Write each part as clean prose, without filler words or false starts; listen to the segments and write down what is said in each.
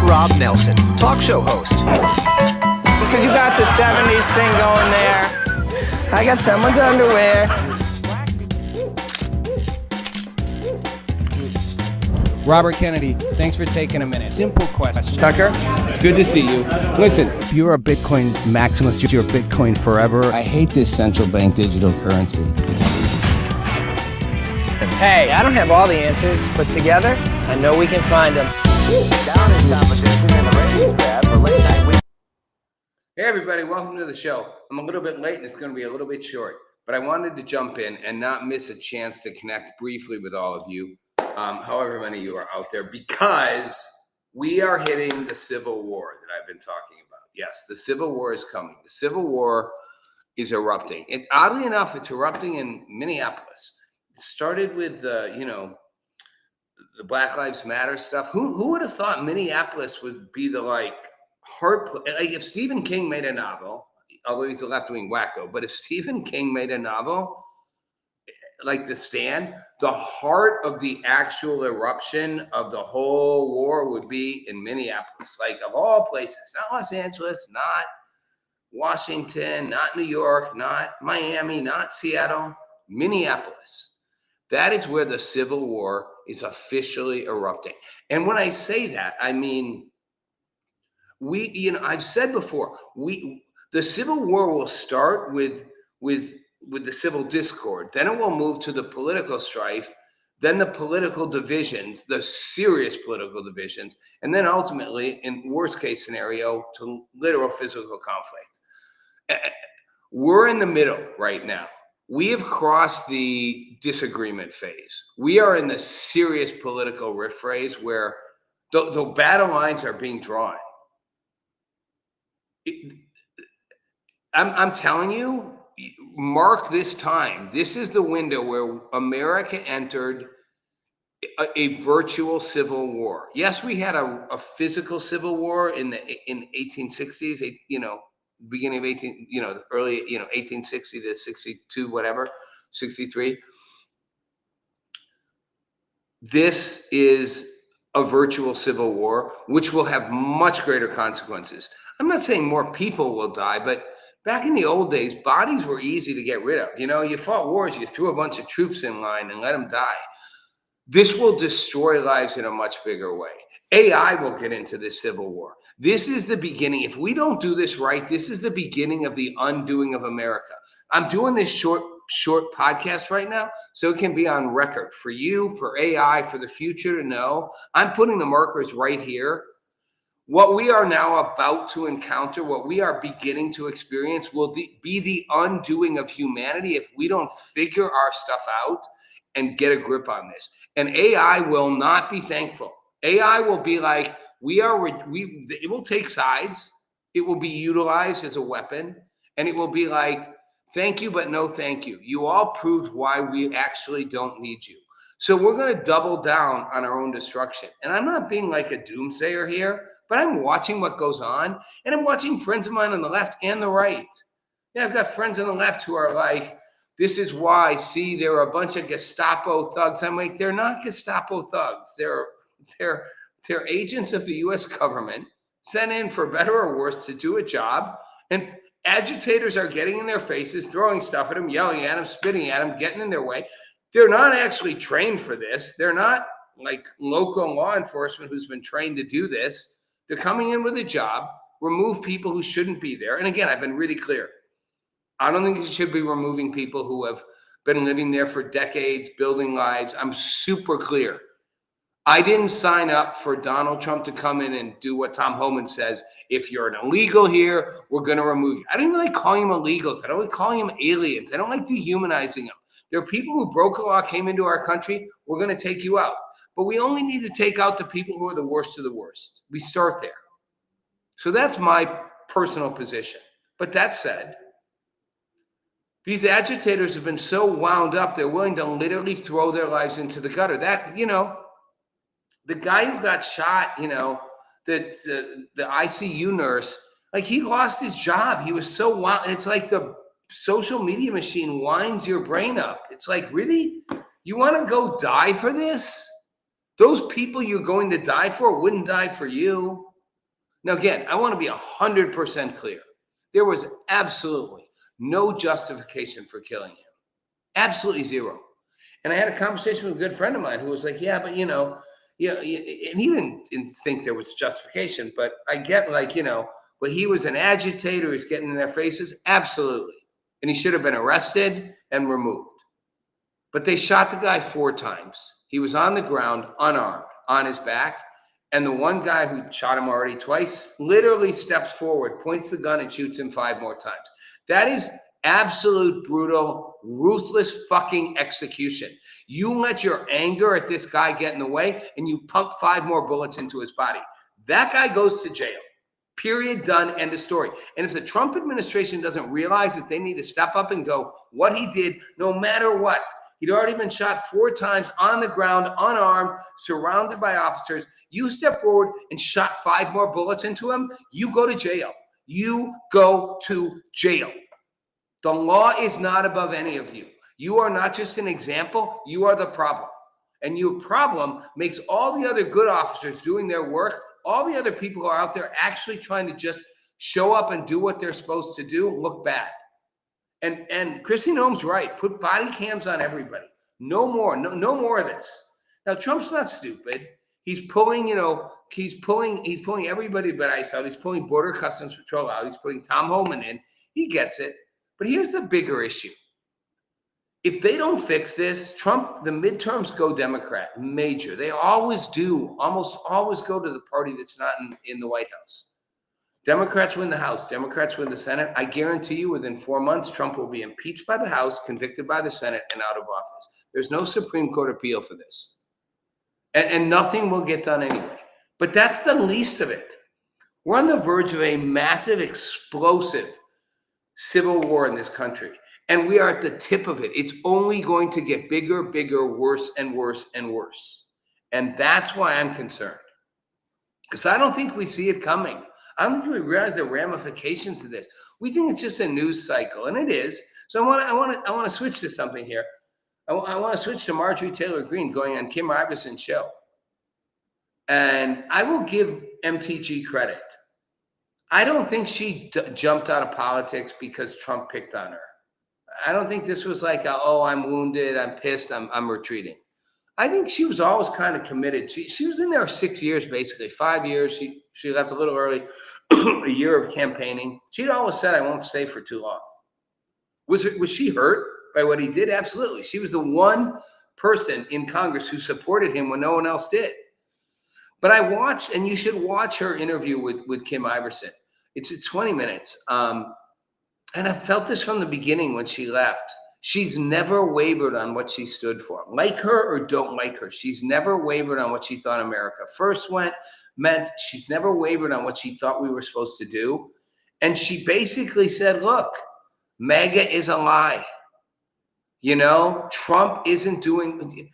Rob Nelson, talk show host. Because you got the 70s thing going there. I got someone's underwear. Robert Kennedy, thanks for taking a minute. Simple question. Tucker, it's good to see you. Listen, You're a Bitcoin maximalist. You're Bitcoin forever. I hate this central bank digital currency. Hey, I don't have all the answers, but together, I know we can find them. hey everybody, welcome to the show. I'm a little bit late and it's going to be a little bit short, but I wanted to jump in and not miss a chance to connect briefly with all of you, however many of you are out there, because we are hitting the Civil War that I've been talking about. Yes, the Civil War is coming. The Civil War is erupting. And oddly enough, it's erupting in Minneapolis. It started with the Black Lives Matter stuff. Who would have thought Minneapolis would be the heart? Like if Stephen King made a novel, although he's a left-wing wacko, but if Stephen King made a novel like The Stand, the heart of the actual eruption of the whole war would be in Minneapolis, like of all places, not Los Angeles, not Washington, not New York, not Miami, not Seattle, Minneapolis. That is where the Civil War is officially erupting. And when I say that, I mean, I've said before, the Civil War will start with the civil discord, then it will move to the political strife, then the political divisions, the serious political divisions, and then ultimately, in worst case scenario, to literal physical conflict. We're in the middle right now. We have crossed the disagreement phase. We are in the serious political rift phase where the battle lines are being drawn. I'm telling you, mark this time. This is the window where America entered a virtual civil war. Yes, we had a physical civil war in 1860s, beginning of early 1860 to 62, whatever, 63. This is a virtual civil war, which will have much greater consequences. I'm not saying more people will die, but back in the old days, bodies were easy to get rid of. You fought wars, you threw a bunch of troops in line and let them die. This will destroy lives in a much bigger way. AI will get into this civil war. This is the beginning. If we don't do this right, this is the beginning of the undoing of America. I'm doing this short podcast right now so it can be on record for you, for AI, for the future to know. I'm putting the markers right here. What we are now about to encounter, what we are beginning to experience, will be the undoing of humanity if we don't figure our stuff out and get a grip on this. And AI will not be thankful. AI will be like, it will take sides. It will be utilized as a weapon. And it will be like, thank you, but no thank you. You all proved why we actually don't need you. So we're going to double down on our own destruction. And I'm not being like a doomsayer here, but I'm watching what goes on. And I'm watching friends of mine on the left and the right. Yeah, I've got friends on the left who are like, this is why, see, there are a bunch of Gestapo thugs. I'm like, they're not Gestapo thugs. They're agents of the U.S. government sent in for better or worse to do a job. And agitators are getting in their faces, throwing stuff at them, yelling at them, spitting at them, getting in their way. They're not actually trained for this. They're not like local law enforcement who's been trained to do this. They're coming in with a job, remove people who shouldn't be there. And again, I've been really clear. I don't think you should be removing people who have been living there for decades, building lives. I'm super clear. I didn't sign up for Donald Trump to come in and do what Tom Homan says. If you're an illegal here, we're going to remove you. I don't really call them illegals. I don't like calling them aliens. I don't like dehumanizing them. There are people who broke the law, came into our country. We're going to take you out. But we only need to take out the people who are the worst of the worst. We start there. So that's my personal position. But that said, these agitators have been so wound up, they're willing to literally throw their lives into the gutter. That, the guy who got shot, the ICU nurse, like he lost his job. He was so wound. It's like the social media machine winds your brain up. It's like, really? You want to go die for this? Those people you're going to die for wouldn't die for you. Now, again, I want to be 100% clear. There was absolutely no justification for killing him. Absolutely zero. And I had a conversation with a good friend of mine who was like, yeah, but and he didn't think there was justification, but I get but he was an agitator, he's getting in their faces. Absolutely. And he should have been arrested and removed. But they shot the guy 4 times. He was on the ground, unarmed, on his back. And the one guy who shot him already twice literally steps forward, points the gun, and shoots him 5 more times. That is absolute, brutal, ruthless fucking execution. You let your anger at this guy get in the way, and you pump 5 more bullets into his body. That guy goes to jail. Period, done, end of story. And if the Trump administration doesn't realize that they need to step up and go, what he did, no matter what, he'd already been shot 4 times on the ground, unarmed, surrounded by officers. You step forward and shot 5 more bullets into him, you go to jail. You go to jail. The law is not above any of you. You are not just an example, you are the problem. And your problem makes all the other good officers doing their work, all the other people who are out there actually trying to just show up and do what they're supposed to do, look bad. And Christy Noem's right. Put body cams on everybody. No more. No more of this. Now, Trump's not stupid. He's pulling everybody but ICE out. He's pulling Border Customs Patrol out. He's putting Tom Homan in. He gets it. But here's the bigger issue. If they don't fix this, the midterms go Democrat, major. They always do, almost always go to the party that's not in the White House. Democrats win the House. Democrats win the Senate. I guarantee you within 4 months, Trump will be impeached by the House, convicted by the Senate, and out of office. There's no Supreme Court appeal for this. And nothing will get done anyway. But that's the least of it. We're on the verge of a massive, explosive civil war in this country. And we are at the tip of it. It's only going to get bigger, worse, and worse, and worse. And that's why I'm concerned. Because I don't think we see it coming. I don't think we realize the ramifications of this. We think it's just a news cycle, and it is. So I want to switch to something here. I want to switch to Marjorie Taylor Greene going on Kim Iverson's show. And I will give MTG credit. I don't think she jumped out of politics because Trump picked on her. I don't think this was like, I'm wounded, I'm pissed, I'm retreating. I think she was always kind of committed. She was in there 6 years, basically, 5 years. She left a little early, a year of campaigning. She'd always said, I won't stay for too long. Was she hurt by what he did? Absolutely. She was the one person in Congress who supported him when no one else did. But I watched, and you should watch her interview with Kim Iverson. It's 20 minutes. And I felt this from the beginning when she left. She's never wavered on what she stood for. Like her or don't like her, she's never wavered on what she thought America first meant. She's never wavered on what she thought we were supposed to do. And she basically said, look, MAGA is a lie. Trump isn't doing,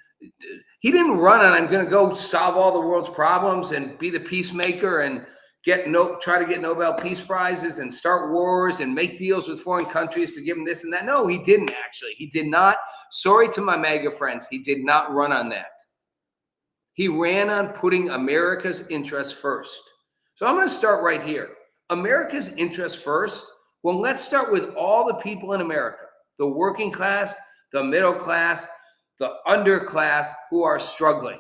he didn't run on, I'm going to go solve all the world's problems and be the peacemaker and try to get Nobel Peace Prizes and start wars and make deals with foreign countries to give him this and that. No, he didn't actually. He did not. Sorry to my MAGA friends. He did not run on that. He ran on putting America's interests first. So I'm going to start right here. America's interests first. Well, let's start with all the people in America, the working class, the middle class, the underclass who are struggling.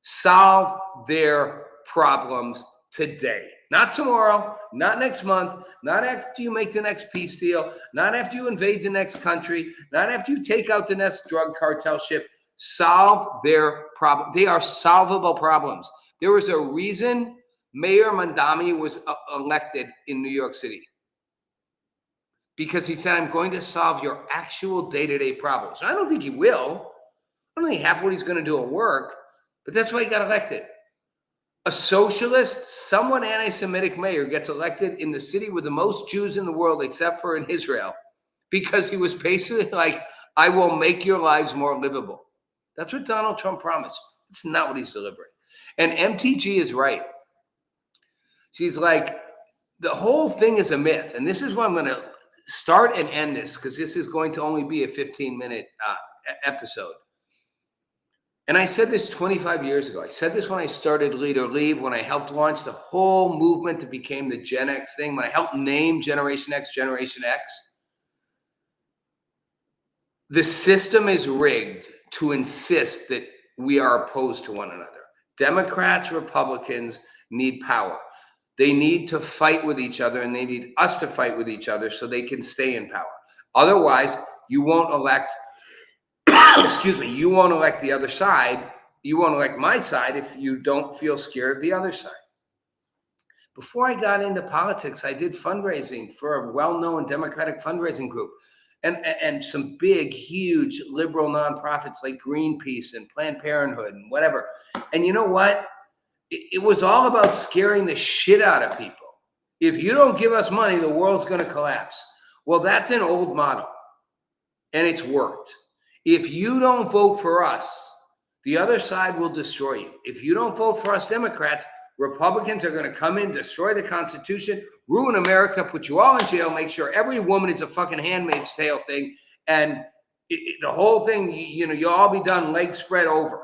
Solve their problems today, not tomorrow, not next month, not after you make the next peace deal, not after you invade the next country, not after you take out the next drug cartel ship. Solve their problem. They are solvable problems. There was a reason Mayor Mondami was elected in New York City. Because he said, I'm going to solve your actual day-to-day problems. And I don't think he will. I don't think half what he's going to do will work, but that's why he got elected. A socialist, somewhat anti-Semitic mayor gets elected in the city with the most Jews in the world, except for in Israel, because he was basically like, I will make your lives more livable. That's what Donald Trump promised. That's not what he's delivering. And MTG is right. She's like, the whole thing is a myth. And this is why I'm going to start and end this, because this is going to only be a 15-minute episode. And I said this 25 years ago. I said this when I started Lead or Leave, when I helped launch the whole movement that became the Gen X thing, when I helped name Generation X, Generation X. The system is rigged to insist that we are opposed to one another. Democrats, Republicans need power. They need to fight with each other, and they need us to fight with each other so they can stay in power. Otherwise, you won't elect, excuse me, you won't elect the other side. You won't elect my side if you don't feel scared of the other side. Before I got into politics, I did fundraising for a well-known Democratic fundraising group. And some big, huge liberal nonprofits like Greenpeace and Planned Parenthood and whatever. And you know what? It was all about scaring the shit out of people. If you don't give us money, the world's going to collapse. Well, that's an old model, and it's worked. If you don't vote for us, the other side will destroy you. If you don't vote for us Democrats, Republicans are going to come in, destroy the Constitution, ruin America, put you all in jail, make sure every woman is a fucking Handmaid's Tale thing, and the whole thing, you'll all be done legs spread over.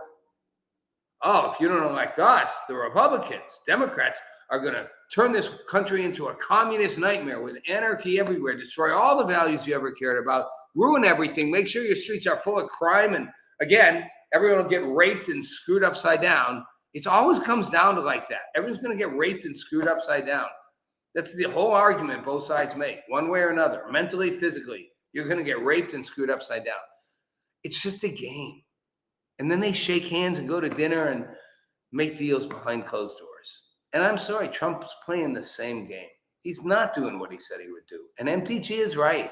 Oh, if you don't elect us, the Republicans, Democrats are going to turn this country into a communist nightmare with anarchy everywhere, destroy all the values you ever cared about, ruin everything, make sure your streets are full of crime, and again, everyone will get raped and screwed upside down. It always comes down to like that. Everyone's going to get raped and screwed upside down. That's the whole argument both sides make, one way or another, mentally, physically. You're going to get raped and screwed upside down. It's just a game. And then they shake hands and go to dinner and make deals behind closed doors. And I'm sorry, Trump's playing the same game. He's not doing what he said he would do. And MTG is right.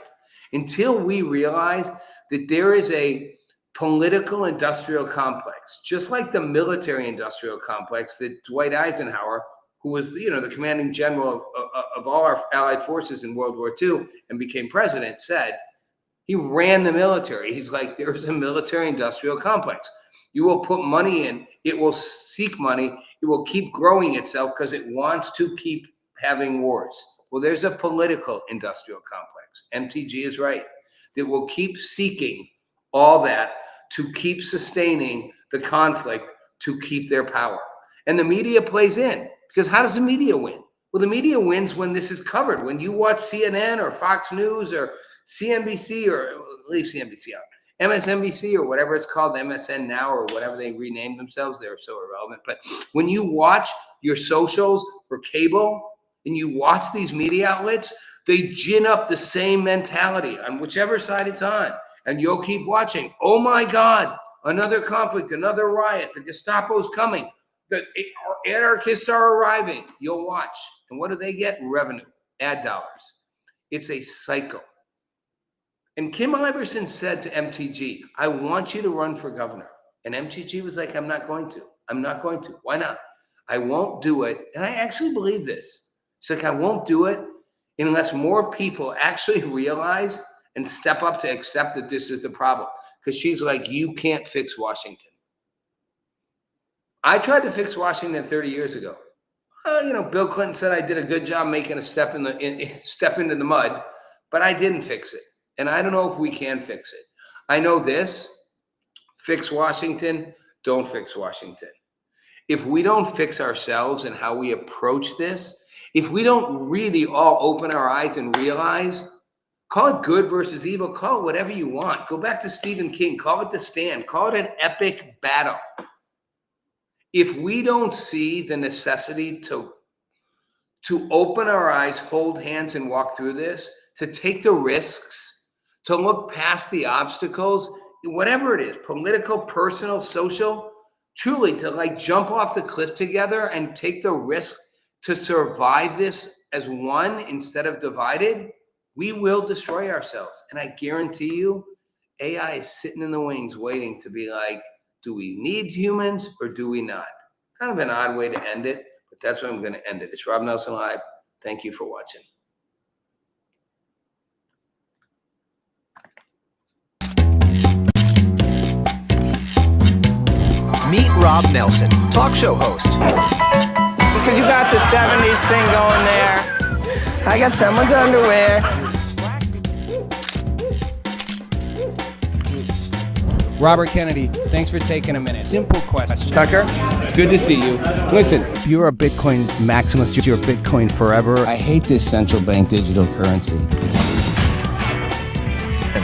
Until we realize that there is a political industrial complex, just like the military industrial complex that Dwight Eisenhower, who was the commanding general of all our allied forces in World War II and became president, said. He ran the military. He's like, there's a military industrial complex. You will put money in, it will seek money, it will keep growing itself because it wants to keep having wars. Well, there's a political industrial complex. MTG is right. That will keep seeking all that to keep sustaining the conflict, to keep their power. And the media plays in, because how does the media win? Well, the media wins when this is covered. When you watch CNN or Fox News or CNBC, or leave CNBC out, MSNBC or whatever it's called, MSN Now or whatever they renamed themselves, they're so irrelevant. But when you watch your socials or cable and you watch these media outlets, they gin up the same mentality on whichever side it's on. And you'll keep watching. Oh my God, another conflict, another riot. The Gestapo's coming. The anarchists are arriving. You'll watch. And what do they get? Revenue, ad dollars. It's a cycle. And Kim Iverson said to MTG, I want you to run for governor. And MTG was like, I'm not going to. I'm not going to. Why not? I won't do it. And I actually believe this. It's like, I won't do it unless more people actually realize and step up to accept that this is the problem. Because she's like, you can't fix Washington. I tried to fix Washington 30 years ago. Bill Clinton said I did a good job making a step into the mud, but I didn't fix it. And I don't know if we can fix it. I know this, fix Washington, don't fix Washington. If we don't fix ourselves and how we approach this, if we don't really all open our eyes and realize, call it good versus evil, call it whatever you want. Go back to Stephen King, call it The Stand, call it an epic battle. If we don't see the necessity to open our eyes, hold hands, and walk through this, to take the risks, to look past the obstacles, whatever it is, political, personal, social, truly to jump off the cliff together and take the risk to survive this as one instead of divided, we will destroy ourselves. And I guarantee you, AI is sitting in the wings waiting to be like, do we need humans or do we not? Kind of an odd way to end it, but that's where I'm going to end it. It's Rob Nelson Live. Thank you for watching. Meet Rob Nelson, talk show host. Because you got the 70s thing going there. I got someone's underwear. Robert Kennedy, thanks for taking a minute. Simple question. Tucker, it's good to see you. Listen, You're a Bitcoin maximalist. You're Bitcoin forever. I hate this central bank digital currency.